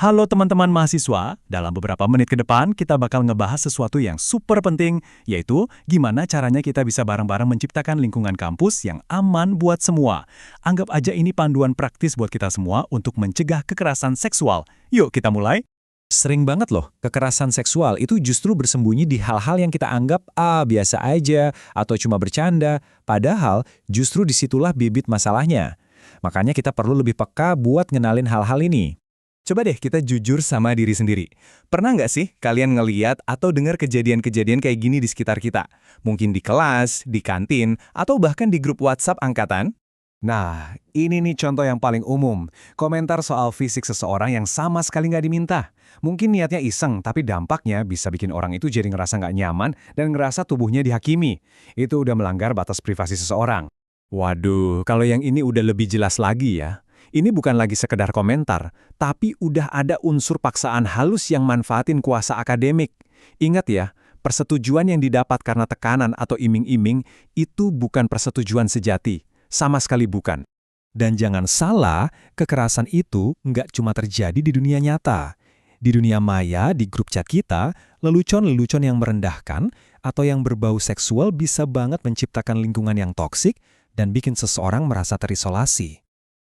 Halo teman-teman mahasiswa, dalam beberapa menit ke depan kita bakal ngebahas sesuatu yang super penting, yaitu gimana caranya kita bisa bareng-bareng menciptakan lingkungan kampus yang aman buat semua. Anggap aja ini panduan praktis buat kita semua untuk mencegah kekerasan seksual. Yuk kita mulai. Sering banget loh, kekerasan seksual itu justru bersembunyi di hal-hal yang kita anggap biasa aja atau cuma bercanda, padahal justru disitulah bibit masalahnya. Makanya kita perlu lebih peka buat ngenalin hal-hal ini. Coba deh kita jujur sama diri sendiri. Pernah nggak sih kalian ngeliat atau dengar kejadian-kejadian kayak gini di sekitar kita? Mungkin di kelas, di kantin, atau bahkan di grup WhatsApp angkatan? Nah, ini nih contoh yang paling umum. Komentar soal fisik seseorang yang sama sekali nggak diminta. Mungkin niatnya iseng, tapi dampaknya bisa bikin orang itu jadi ngerasa nggak nyaman dan ngerasa tubuhnya dihakimi. Itu udah melanggar batas privasi seseorang. Waduh, kalau yang ini udah lebih jelas lagi ya. Ini bukan lagi sekedar komentar, tapi udah ada unsur paksaan halus yang manfaatin kuasa akademik. Ingat ya, persetujuan yang didapat karena tekanan atau iming-iming itu bukan persetujuan sejati. Sama sekali bukan. Dan jangan salah, kekerasan itu nggak cuma terjadi di dunia nyata. Di dunia maya, di grup chat kita, lelucon-lelucon yang merendahkan atau yang berbau seksual bisa banget menciptakan lingkungan yang toksik dan bikin seseorang merasa terisolasi.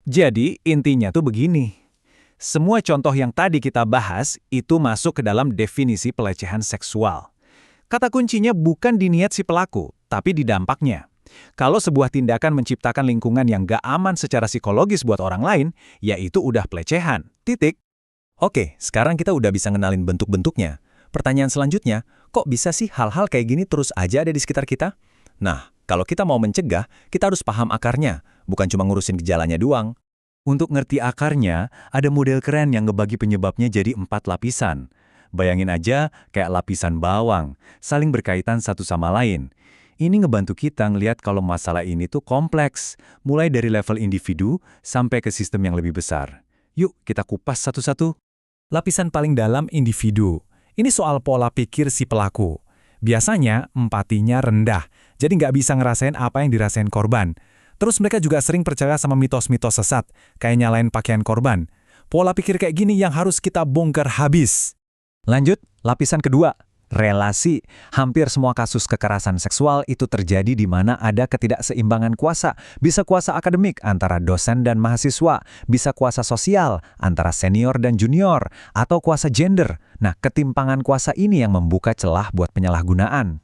Jadi intinya tuh begini. Semua contoh yang tadi kita bahas itu masuk ke dalam definisi pelecehan seksual. Kata kuncinya bukan di niat si pelaku, tapi di dampaknya. Kalau sebuah tindakan menciptakan lingkungan yang gak aman secara psikologis buat orang lain, ya itu udah pelecehan. Titik. Oke, sekarang kita udah bisa ngenalin bentuk-bentuknya. Pertanyaan selanjutnya, kok bisa sih hal-hal kayak gini terus aja ada di sekitar kita? Nah, kalau kita mau mencegah, kita harus paham akarnya, bukan cuma ngurusin gejalanya doang. Untuk ngerti akarnya, ada model keren yang ngebagi penyebabnya jadi 4 lapisan. Bayangin aja kayak lapisan bawang, saling berkaitan satu sama lain. Ini ngebantu kita ngelihat kalau masalah ini tuh kompleks, mulai dari level individu sampai ke sistem yang lebih besar. Yuk kita kupas satu-satu. Lapisan paling dalam individu. Ini soal pola pikir si pelaku. Biasanya empatinya rendah, jadi nggak bisa ngerasain apa yang dirasain korban. Terus mereka juga sering percaya sama mitos-mitos sesat, kayak nyalain pakaian korban. Pola pikir kayak gini yang harus kita bongkar habis. Lanjut, lapisan kedua. Relasi. Hampir semua kasus kekerasan seksual itu terjadi di mana ada ketidakseimbangan kuasa. Bisa kuasa akademik antara dosen dan mahasiswa, bisa kuasa sosial antara senior dan junior, atau kuasa gender. Nah, ketimpangan kuasa ini yang membuka celah buat penyalahgunaan.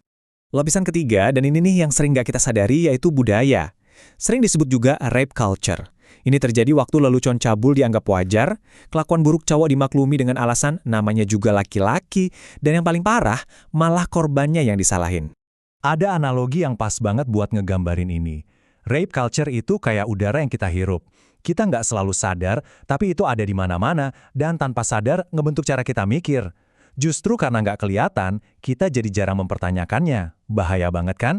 Lapisan ketiga, dan ini nih yang sering gak kita sadari, yaitu budaya. Sering disebut juga rape culture. Ini terjadi waktu lelucon cabul dianggap wajar, kelakuan buruk cowok dimaklumi dengan alasan namanya juga laki-laki, dan yang paling parah, malah korbannya yang disalahin. Ada analogi yang pas banget buat ngegambarin ini. Rape culture itu kayak udara yang kita hirup. Kita nggak selalu sadar, tapi itu ada di mana-mana, dan tanpa sadar ngebentuk cara kita mikir. Justru karena nggak kelihatan, kita jadi jarang mempertanyakannya. Bahaya banget kan?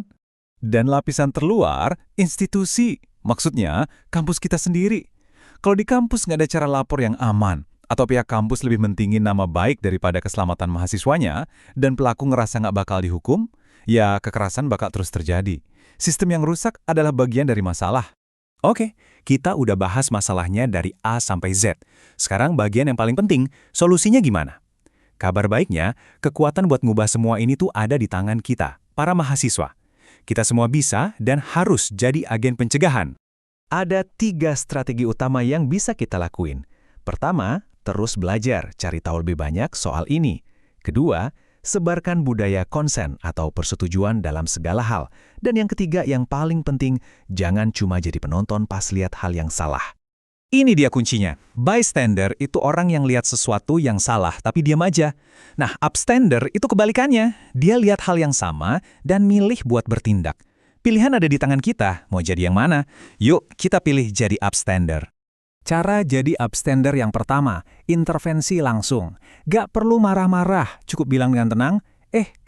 Dan lapisan terluar, institusi. Maksudnya, kampus kita sendiri. Kalau di kampus nggak ada cara lapor yang aman, atau pihak kampus lebih mentingin nama baik daripada keselamatan mahasiswanya, dan pelaku ngerasa nggak bakal dihukum, ya kekerasan bakal terus terjadi. Sistem yang rusak adalah bagian dari masalah. Oke, kita udah bahas masalahnya dari A sampai Z. Sekarang bagian yang paling penting, solusinya gimana? Kabar baiknya, kekuatan buat ngubah semua ini tuh ada di tangan kita, para mahasiswa. Kita semua bisa dan harus jadi agen pencegahan. Ada 3 strategi utama yang bisa kita lakuin. Pertama, terus belajar, cari tahu lebih banyak soal ini. Kedua, sebarkan budaya konsen atau persetujuan dalam segala hal. Dan yang ketiga, yang paling penting, jangan cuma jadi penonton pas lihat hal yang salah. Ini dia kuncinya. Bystander itu orang yang lihat sesuatu yang salah tapi diam aja. Nah, upstander itu kebalikannya. Dia lihat hal yang sama dan milih buat bertindak. Pilihan ada di tangan kita, mau jadi yang mana? Yuk, kita pilih jadi upstander. Cara jadi upstander yang pertama, intervensi langsung. Gak perlu marah-marah, cukup bilang dengan tenang,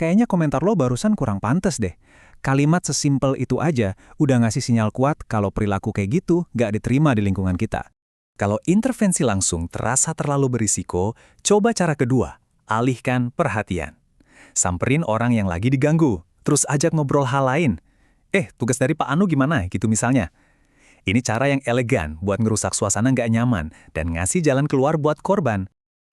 kayaknya komentar lo barusan kurang pantes deh. Kalimat sesimpel itu aja udah ngasih sinyal kuat kalau perilaku kayak gitu gak diterima di lingkungan kita. Kalau intervensi langsung terasa terlalu berisiko, coba cara kedua, alihkan perhatian. Samperin orang yang lagi diganggu, terus ajak ngobrol hal lain. Tugas dari Pak Anu gimana? Gitu misalnya. Ini cara yang elegan buat ngerusak suasana nggak nyaman dan ngasih jalan keluar buat korban.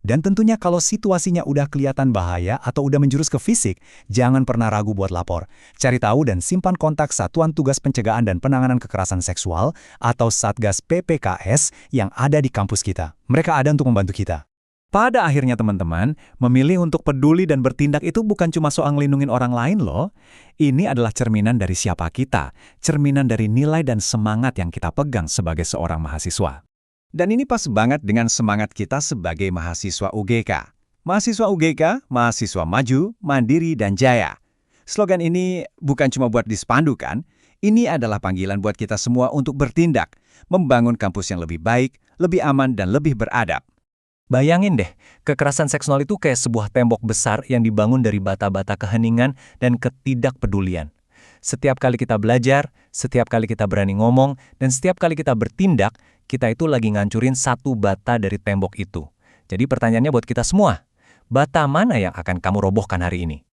Dan tentunya kalau situasinya udah kelihatan bahaya atau udah menjurus ke fisik, jangan pernah ragu buat lapor. Cari tahu dan simpan kontak Satuan Tugas Pencegahan dan Penanganan Kekerasan Seksual atau Satgas PPKS yang ada di kampus kita. Mereka ada untuk membantu kita. Pada akhirnya teman-teman, memilih untuk peduli dan bertindak itu bukan cuma soal ngelindungin orang lain loh. Ini adalah cerminan dari siapa kita, cerminan dari nilai dan semangat yang kita pegang sebagai seorang mahasiswa. Dan ini pas banget dengan semangat kita sebagai mahasiswa UGK. Mahasiswa UGK, mahasiswa maju, mandiri, dan jaya. Slogan ini bukan cuma buat di spanduk kan? Ini adalah panggilan buat kita semua untuk bertindak, membangun kampus yang lebih baik, lebih aman, dan lebih beradab. Bayangin deh, kekerasan seksual itu kayak sebuah tembok besar yang dibangun dari bata-bata keheningan dan ketidakpedulian. Setiap kali kita belajar, setiap kali kita berani ngomong, dan setiap kali kita bertindak, kita itu lagi ngancurin satu bata dari tembok itu. Jadi pertanyaannya buat kita semua, bata mana yang akan kamu robohkan hari ini?